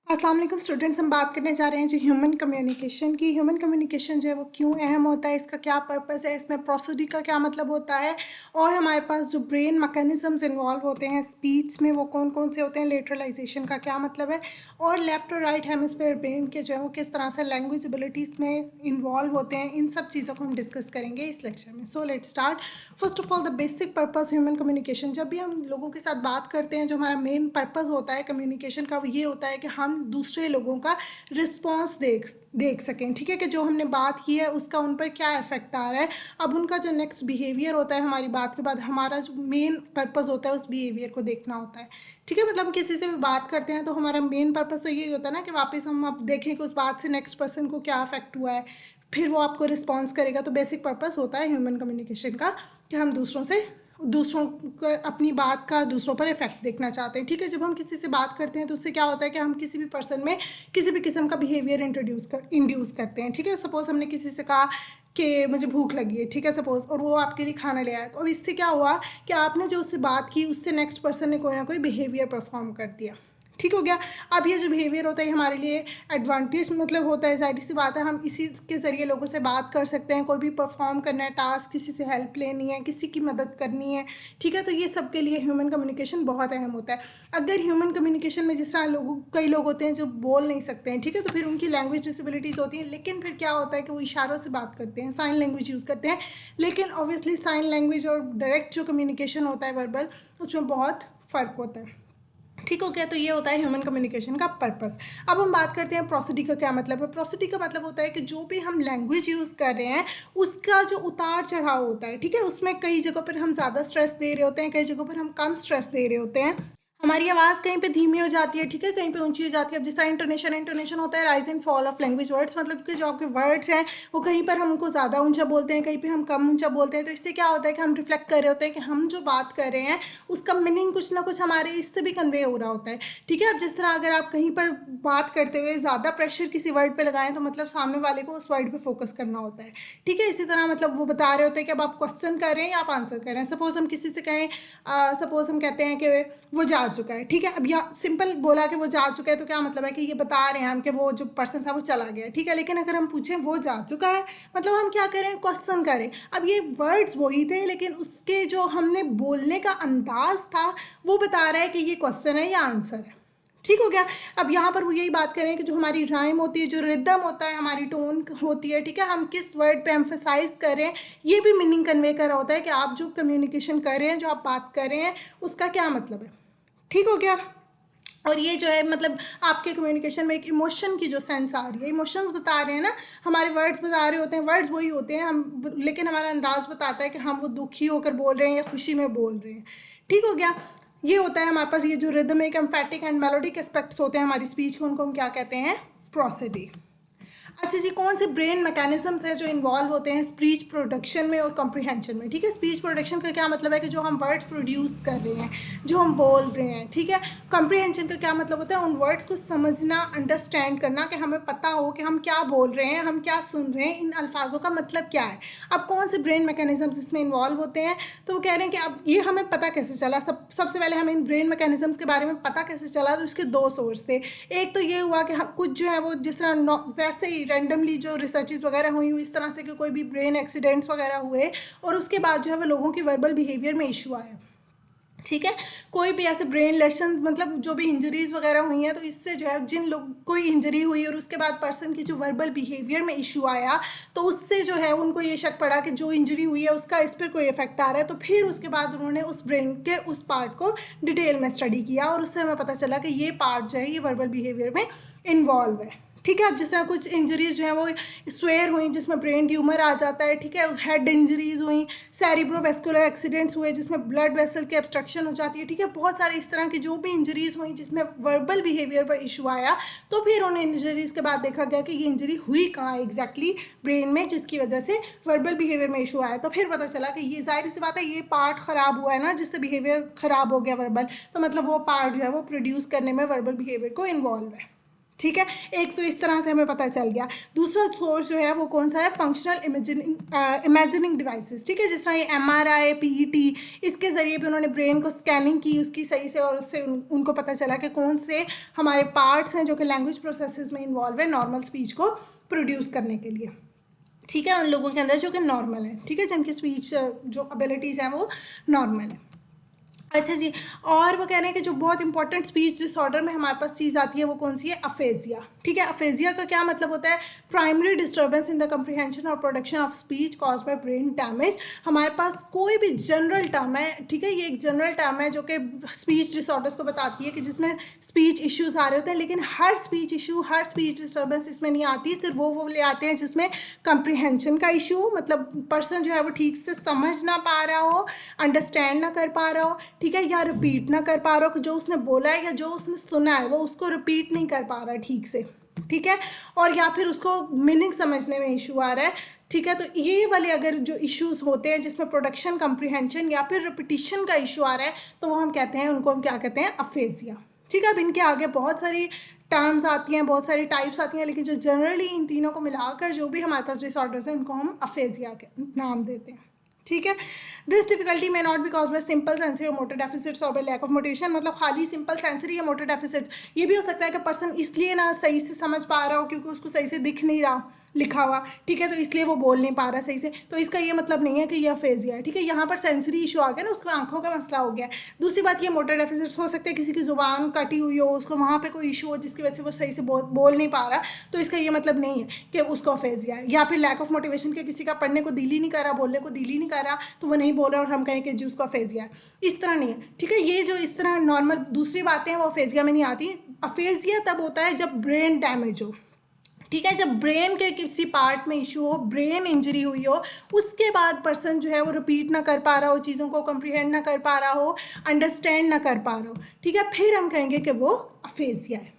अस्सलाम वालेकुम स्टूडेंट्स। हम बात करने जा रहे हैं जी ह्यूमन कम्युनिकेशन की। ह्यूमन कम्युनिकेशन जो है वो क्यों अहम होता है, इसका क्या पर्पस है, इसमें प्रोसीडी का क्या मतलब होता है, और हमारे पास जो ब्रेन मैकेनिज्म्स इन्वॉल्व होते हैं स्पीच में वो कौन कौन से होते हैं, लेटरलाइजेशन का क्या मतलब है, और लेफ्ट और राइट हेमिस्फेयर ब्रेन के जो है वो किस तरह से लैंग्वेज एबिलिटीज़ में इन्वॉल्व होते हैं। इन सब चीज़ों को हम डिस्कस करेंगे इस लेक्चर में। So let start. First of all the basic purpose human communication. जब भी हम लोगों के साथ बात करते हैं, जो हमारा मेन पर्पस होता है कम्युनिकेशन का, वो ये होता है कि हम दूसरे लोगों का रिस्पॉन्स देख सकें। ठीक है, कि जो हमने बात की है उसका उन पर क्या इफेक्ट आ रहा है। अब उनका जो नेक्स्ट बिहेवियर होता है हमारी बात के बाद, हमारा जो मेन पर्पस होता है उस बिहेवियर को देखना होता है। ठीक है, मतलब किसी से भी बात करते हैं तो हमारा मेन पर्पस तो यही होता है ना कि वापस हम अब देखें कि उस बात से नेक्स्ट पर्सन को क्या अफेक्ट हुआ है, फिर वो आपको रिस्पॉन्स करेगा। तो बेसिक पर्पस होता है ह्यूमन कम्युनिकेशन का कि हम दूसरों को अपनी बात का दूसरों पर इफेक्ट देखना चाहते हैं। ठीक है, जब हम किसी से बात करते हैं तो उससे क्या होता है कि हम किसी भी पर्सन में किसी भी किस्म का बिहेवियर इंड्यूस करते हैं। ठीक है, सपोज हमने किसी से कहा कि मुझे भूख लगी है, ठीक है सपोज, और वो आपके लिए खाना ले आया, तो अब इससे क्या हुआ कि आपने जो उससे बात की उससे नेक्स्ट पर्सन ने कोई ना कोई बिहेवियर परफॉर्म कर दिया। ठीक हो गया। अब ये जो बिहेवियर होता है हमारे लिए एडवांटेज मतलब होता है, जाहिर सी बात है हम इसी के ज़रिए लोगों से बात कर सकते हैं, कोई भी परफॉर्म करना है टास्क, किसी से हेल्प लेनी है, किसी की मदद करनी है। ठीक है, तो ये सब के लिए ह्यूमन कम्युनिकेशन बहुत अहम होता है। अगर ह्यूमन कम्युनिकेशन में जिस तरह कई लोग होते हैं जो बोल नहीं सकते हैं, ठीक है, तो फिर उनकी लैंग्वेज डिसेबिलिटीज़ होती हैं, लेकिन फिर क्या होता है कि वो इशारों से बात करते हैं, साइन लैंग्वेज यूज़ करते हैं। लेकिन ऑब्वियसली साइन लैंग्वेज और डायरेक्ट जो कम्युनिकेशन होता है वर्बल, उसमें बहुत फ़र्क होता है। ठीक हो गया। तो ये होता है ह्यूमन कम्युनिकेशन का पर्पस। अब हम बात करते हैं प्रोसिडी का क्या मतलब है। प्रोसिडी का मतलब होता है कि जो भी हम लैंग्वेज यूज़ कर रहे हैं उसका जो उतार चढ़ाव होता है। ठीक है, उसमें कई जगहों पर हम ज़्यादा स्ट्रेस दे रहे होते हैं, कई जगहों पर हम कम स्ट्रेस दे रहे होते हैं। हमारी आवाज़ कहीं पे धीमी हो जाती है, ठीक है, कहीं पे ऊंची हो जाती है। अब जिस तरह इंटोनेशन होता है rise and fall of language words, मतलब कि जो आपके वर्ड्स हैं वो कहीं पर हम उनको ज़्यादा ऊंचा बोलते हैं, कहीं पे हम कम ऊंचा बोलते हैं। तो इससे क्या होता है कि हम रिफ्लेक्ट कर रहे होते हैं कि हम जो बात कर रहे हैं उसका मीनिंग कुछ ना कुछ हमारे इससे भी कन्वे हो रहा होता है। ठीक है, अब जिस तरह अगर आप कहीं पर बात करते हुए ज़्यादा प्रेशर किसी वर्ड पे लगाएं तो मतलब सामने वाले को उस वर्ड पे फोकस करना होता है। ठीक है, इसी तरह मतलब वो बता रहे होते हैं कि अब आप क्वेश्चन कर रहे हैं या आप आंसर कर रहे हैं। सपोज हम किसी से कहें, सपोज हम कहते हैं कि वो जा चुका है। ठीक है, अब यहाँ सिंपल बोला कि वो जा चुका है तो क्या मतलब है कि ये बता रहे हैं हम कि वो जो पर्सन था वो चला गया। ठीक है, लेकिन अगर हम पूछें वो जा चुका है, मतलब हम क्या करें, क्वेश्चन करें। अब ये वर्ड्स वही थे लेकिन उसके जो हमने बोलने का अंदाज था वो बता रहा है कि ये क्वेश्चन है या आंसर है। ठीक हो गया। अब यहाँ पर वो यही बात करें कि जो हमारी राइम होती है, जो रिदम होता है, हमारी टोन होती है, ठीक है, हम किस वर्ड पे एम्फेसाइज करें, ये भी मीनिंग कन्वे कर रहा होता है कि आप जो कम्युनिकेशन कर रहे हैं, जो आप बात कर रहे हैं, उसका क्या मतलब है। ठीक हो गया। और ये जो है मतलब आपके कम्युनिकेशन में एक इमोशन की जो सेंस आ रही है, इमोशंस बता रहे हैं ना, हमारे वर्ड्स बता रहे होते हैं, वर्ड्स वही होते हैं हम, लेकिन हमारा अंदाज बताता है कि हम वो दुखी होकर बोल रहे हैं या खुशी में बोल रहे हैं। ठीक हो गया। ये होता है हमारे पास ये जो rhythmic emphatic and melodic aspects होते हैं हमारी स्पीच के, उनको हम क्या कहते हैं, प्रोसिडी। अच्छा जी, कौन से ब्रेन मैकेनिज्म्स हैं जो इन्वॉल्व होते हैं स्पीच प्रोडक्शन में और कॉम्प्रिहेंशन में। ठीक है, स्पीच प्रोडक्शन का क्या मतलब है कि जो हम वर्ड्स प्रोड्यूस कर रहे हैं, जो हम बोल रहे हैं। ठीक है, कॉम्प्रिहेंशन का क्या मतलब होता है, उन वर्ड्स को समझना, अंडरस्टैंड करना, कि हमें पता हो कि हम क्या बोल रहे हैं, हम क्या सुन रहे हैं, इन अल्फाजों का मतलब क्या है। अब कौन से ब्रेन मैकेनिज्म्स इसमें इन्वॉल्व होते हैं, तो वो कह रहे हैं कि अब ये हमें पता कैसे चला। सबसे पहले हमें इन ब्रेन मैकेनिज्म्स के बारे में पता कैसे चला, तो इसके दो सोर्स थे। एक तो ये हुआ कि कुछ जो है वो जिस तरह वैसे ही रैंडमली जो रिसर्चेस वगैरह हुई इस तरह से कि कोई भी ब्रेन एक्सीडेंट्स वगैरह हुए और उसके बाद जो है वो लोगों की वर्बल बिहेवियर में इशू आया। ठीक है, कोई भी ऐसे ब्रेन लेशन मतलब जो भी इंजरीज वगैरह हुई हैं, तो इससे जो है जिन लोग कोई इंजरी हुई और उसके बाद पर्सन की जो वर्बल बिहेवियर में इशू आया, तो उससे जो है उनको ये शक पड़ा कि जो इंजरी हुई है उसका इस पर कोई इफेक्ट आ रहा है। तो फिर उसके बाद उन्होंने उस ब्रेन के उस पार्ट को डिटेल में स्टडी किया और उससे हमें पता चला कि ये पार्ट जो है ये वर्बल बिहेवियर में इन्वॉल्व है। ठीक है, अब जिस तरह कुछ इंजरीज जो हैं वो स्वेयर हुई जिसमें ब्रेन ट्यूमर आ जाता है। ठीक है, हेड इंजरीज हुई, सेरिब्रोवेस्कुलर एक्सीडेंट्स हुए जिसमें ब्लड वेसल की ऑब्स्ट्रक्शन हो जाती है। ठीक है, बहुत सारे इस तरह की जो भी इंजरीज हुई जिसमें वर्बल बिहेवियर पर इशू आया, तो फिर उन इंजरीज के बाद देखा गया कि ये इंजरी हुई कहाँ एग्जैक्टली ब्रेन में, जिसकी वजह से वर्बल बिहेवियर में इशू आया। तो फिर पता चला कि ये जाहिर सी बात है ये पार्ट ख़राब हुआ है ना, जिससे बिहेवियर ख़राब हो गया वर्बल, तो मतलब वो पार्ट जो है वो प्रोड्यूस करने में वर्बल बिहेवियर को इन्वॉल्व है। ठीक है, एक तो इस तरह से हमें पता चल गया। दूसरा सोर्स जो है वो कौन सा है, फंक्शनल इमेजिनिंग डिवाइसेस। ठीक है, जिस तरह ये MRI PET, इसके ज़रिए भी उन्होंने ब्रेन को स्कैनिंग की उसकी सही से, और उससे उनको पता चला कि कौन से हमारे पार्ट्स हैं जो कि लैंग्वेज प्रोसेसेस में इन्वॉल्व है नॉर्मल स्पीच को प्रोड्यूस करने के लिए। ठीक है, उन लोगों के अंदर जो कि नॉर्मल है, ठीक है, जिनकी स्पीच जो एबिलिटीज़ हैं वो नॉर्मल है। अच्छा जी, और वो कह रहे हैं कि जो बहुत इंपॉर्टेंट स्पीच डिसऑर्डर में हमारे पास चीज़ आती है वो कौन सी है, अफेजिया। ठीक है, अफेजिया का क्या मतलब होता है, primary disturbance in the comprehension और production of speech cause by brain damage. हमारे पास कोई भी जनरल टर्म है, ठीक है, ये एक जनरल टर्म है जो कि स्पीच डिसऑर्डर्स को बताती है कि जिसमें स्पीच इश्यूज आ रहे होते हैं, लेकिन हर स्पीच इशू, हर स्पीच डिस्टर्बेंस इसमें नहीं आती, सिर्फ वो ले आते हैं जिसमें कंप्रीहेंशन का इशू, मतलब पर्सन जो है वो ठीक से समझ ना पा रहा हो, अंडरस्टैंड ना कर पा रहा हो, ठीक है, या रिपीट ना कर पा रहा हो, जो उसने बोला है या जो उसने सुना है वो उसको रिपीट नहीं कर पा रहा है ठीक से, ठीक है, और या फिर उसको मीनिंग समझने में इशू आ रहा है। ठीक है, तो ये वाले अगर जो इश्यूज होते हैं जिसमें प्रोडक्शन, कंप्रीहेंशन या फिर रिपीटिशन का इशू आ रहा है, तो वो हम कहते हैं, उनको हम क्या कहते हैं, अफेजिया। ठीक है, अब इनके आगे बहुत सारी टर्म्स आती हैं, बहुत सारी टाइप्स आती हैं, लेकिन जो जनरली इन तीनों को मिलाकर जो भी हमारे पास डिसऑर्डर्स हैं उनको हम अफेजिया के नाम देते हैं। ठीक है, this difficulty may not be cause by simple sensory और मोटर डेफिसिट्स और बाय लैक ऑफ मोटिवेशन, मतलब खाली सिंपल सेंसरी या मोटर डेफिसिट्स। ये भी हो सकता है कि पर्सन इसलिए ना सही से समझ पा रहा हो क्योंकि उसको सही से दिख नहीं रहा लिखा हुआ, ठीक है, तो इसलिए वो बोल नहीं पा रहा सही से, तो इसका ये मतलब नहीं है कि ये अफेजिया है। ठीक है, यहाँ पर सेंसरी इशू आ गया ना, उसको आंखों का मसला हो गया। दूसरी बात, ये मोटर डेफिसिट्स हो सकते हैं, किसी की जुबान कटी हुई हो, उसको वहाँ पे कोई इशू हो जिसकी वजह से वो सही से बोल नहीं पा रहा, तो इसका ये मतलब नहीं है कि उसको अफेजिया है। या फिर लैक ऑफ मोटिवेशन के, किसी का पढ़ने को दिल ही नहीं कर रहा, बोलने को दिल ही नहीं कर रहा, तो वो नहीं बोल रहा और हम कहें कि जी उसको अफेजिया है, इस तरह नहीं है। ठीक है, ये जो इस तरह नॉर्मल दूसरी बातें हैं वो अफेजिया में नहीं आती। अफेजिया तब होता है जब ब्रेन डैमेज हो, ठीक है, जब ब्रेन के किसी पार्ट में इशू हो, ब्रेन इंजरी हुई हो, उसके बाद पर्सन जो है वो रिपीट ना कर पा रहा हो, चीज़ों को कंप्रीहेंड ना कर पा रहा हो, अंडरस्टैंड ना कर पा रहा हो, ठीक है, फिर हम कहेंगे कि वो अफेजिया है।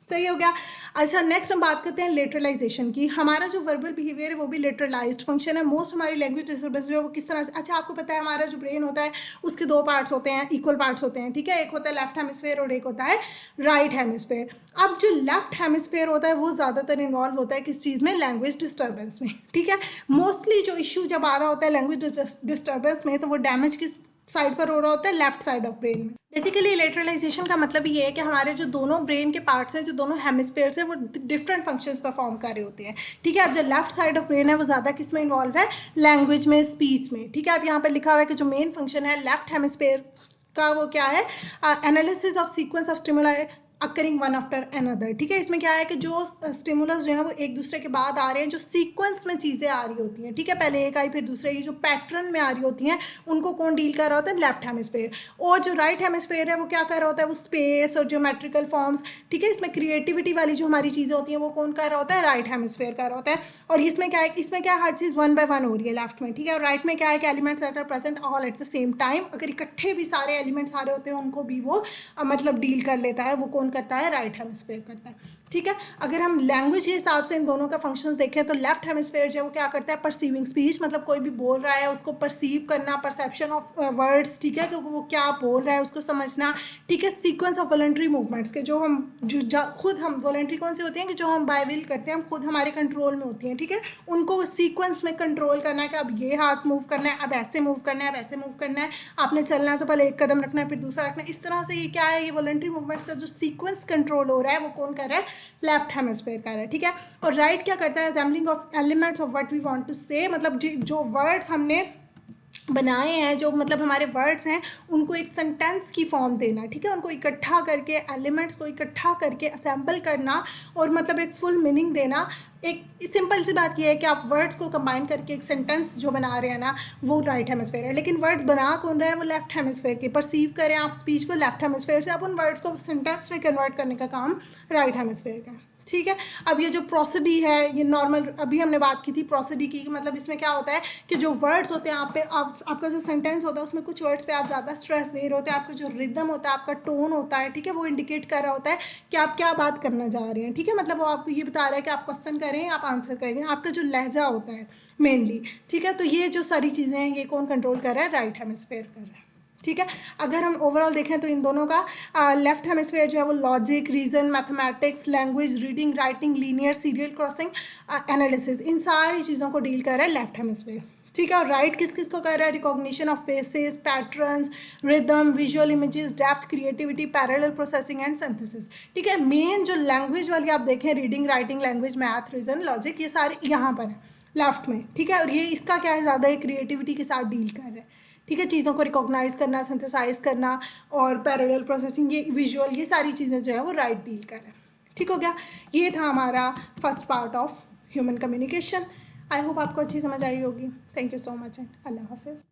सही हो गया। अच्छा, नेक्स्ट हम बात करते हैं लेटरलाइजेशन की। हमारा जो वर्बल बिहेवियर है वो भी लेटरलाइज्ड फंक्शन है। मोस्ट हमारी लैंग्वेज डिस्टर्बेंस जो है वो किस तरह से, अच्छा आपको पता है हमारा जो ब्रेन होता है उसके दो पार्ट्स होते हैं, इक्वल पार्ट्स होते हैं, ठीक है, एक होता है लेफ्ट हेमिस्फेयर और एक होता है राइट हेमिस्फेयर। अब जो लेफ्ट हेमिस्फेयर होता है वो ज़्यादातर इन्वॉल्व होता है किस चीज़ में, लैंग्वेज डिस्टर्बेंस में। ठीक है, मोस्टली जो इशू जब आ रहा होता है लैंग्वेज डिस्टर्बेंस में, तो वो डैमेज किस साइड पर हो रहा होता है, लेफ्ट साइड ऑफ ब्रेन में। बेसिकली लेटरलाइजेशन का मतलब ये है कि हमारे जो दोनों ब्रेन के पार्ट्स हैं, जो दोनों हेमिस्फेयर्स हैं, वो डिफरेंट फंक्शंस परफॉर्म कर रहे होते हैं। ठीक है, अब जो लेफ्ट साइड ऑफ ब्रेन है वो ज़्यादा किस में इन्वॉल्व है, लैंग्वेज में, स्पीच में। ठीक है, अब यहाँ पर लिखा हुआ है कि जो मेन फंक्शन है लेफ्ट हेमिस्फेयर का वो क्या है, analysis of sequence of stimuli occurring one after another. ठीक है, इसमें क्या है कि जो स्टिमुलस जो है वो एक दूसरे के बाद आ रहे हैं, जो सीक्वेंस में चीज़ें आ रही होती हैं, ठीक है, पहले एक आई फिर दूसरे, ये जो पैटर्न में आ रही होती हैं उनको कौन डील कर रहा होता है, लेफ्ट हेमिस्फेयर। और जो राइट हेमिस्फेयर है वो क्या कर रहा होता है, वो स्पेस और ज्योमेट्रिकल फॉर्म्स, ठीक है, इसमें क्रिएटिविटी वाली जो हमारी चीज़ें होती हैं वो कौन कर रहा होता है, राइट हेमिस्फेयर कर रहा होता है। और इसमें क्या है, इसमें क्या हर चीज़ वन बाय वन हो रही है लेफ्ट में, ठीक है, और राइट में क्या है कि elements that are present all at the same time, अगर इकट्ठे भी सारे एलिमेंट्स आ रहे होते हैं उनको भी वो मतलब डील कर लेता है, वो कौन करता है, राइट हेमिस्फेयर करता है। ठीक है, अगर हम लैंग्वेज के हिसाब से इन दोनों का फंक्शंस देखें तो लेफ्ट हेमिस्फेयर जो है वो क्या करता है, परसीविंग स्पीच, मतलब कोई भी बोल रहा है उसको परसीव करना, परसेप्शन ऑफ वर्ड्स, ठीक है, कि वो क्या बोल रहा है उसको समझना, ठीक है, सीक्वेंस ऑफ वॉलंटरी मूवमेंट्स के जो हम खुद हम वॉलंटरी कौन से होते हैं कि जो हम बाय विल करते हैं, हम खुद हमारे कंट्रोल में होती हैं, ठीक है, उनको सीक्वेंस में कंट्रोल करना है कि अब ये हाथ मूव करना है, अब ऐसे मूव करना है, अब ऐसे मूव करना है, आपने चलना है तो पहले एक कदम रखना है फिर दूसरा रखना है, इस तरह से ये क्या है, ये वॉलंटरी मूवमेंट्स का जो सीक्वेंस कंट्रोल हो रहा है वो कौन कर रहा है, लेफ्ट हेमिस्फेयर कर रहा है। ठीक है, और राइट क्या करता है, assembling of elements of what we want to say, मतलब जो वर्ड्स हमने बनाए हैं, जो मतलब हमारे वर्ड्स हैं उनको एक सेंटेंस की फॉर्म देना, ठीक है, उनको इकट्ठा करके, एलिमेंट्स को इकट्ठा करके असेंबल करना और मतलब एक फुल मीनिंग देना। एक सिंपल सी बात यह है कि आप वर्ड्स को कंबाइन करके एक सेंटेंस जो बना रहे हैं ना, वो राइट हेमिस्फेयर है, लेकिन वर्ड्स बना कौन रहा है, वो लेफ्ट हेमिस्फेयर के। परसीव करें आप स्पीच को लेफ्ट हेमिस्फेयर से, आप उन वर्ड्स को सेंटेंस में कन्वर्ट करने का काम राइट हेमिस्फेयर का। ठीक है, अब ये जो प्रोसिडी है, ये नॉर्मल अभी हमने बात की थी प्रोसिडी की, मतलब इसमें क्या होता है कि जो वर्ड्स होते हैं आपका जो सेंटेंस होता है उसमें कुछ वर्ड्स पे आप ज़्यादा स्ट्रेस दे रहे होते हैं, आपका जो रिदम होता है, आपका टोन होता है, ठीक है, वो इंडिकेट कर रहा होता है कि आप क्या बात करना चाह रहे हैं। ठीक है, मतलब वो आपको ये बता रहा है कि आप क्वेश्चन करें, आप आंसर करें, आपका जो लहजा होता है मेनली। ठीक है, तो ये जो सारी चीज़ें हैं ये कौन कंट्रोल कर रहा है, राइट हेमिस्फेयर कर रहा है। ठीक है। अगर हम ओवरऑल देखें तो इन दोनों का लेफ्ट हेमिस्फेयर जो है वो logic, reason, mathematics, language, reading, writing, linear, serial crossing, analysis, इन सारी चीज़ों को डील कर रहा है लेफ्ट हेमिस्फेयर। ठीक है। और राइट किस किस को कर रहा है? Recognition of faces, patterns, rhythm, visual images, depth, creativity, parallel processing and synthesis. ठीक है। मेन जो लैंग्वेज वाली आप देखें, reading, writing, language, math, reason, logic, ये सारे यहाँ पर है लेफ्ट में। ठीक है। और ये इसका क्या है, ज़्यादा ये क्रिएटिविटी के साथ डील कर रहा है। ठीक है। चीज़ों को रिकॉग्नाइज करना, सिंथेसाइज करना और पैरेलल प्रोसेसिंग, ये विजुअल, ये सारी चीज़ें जो है वो राइट डील कर रहे हैं। ठीक हो गया। ये था हमारा first part of human communication. I hope आपको अच्छी समझ आई होगी। Thank you so much and अल्लाह हाफिज़।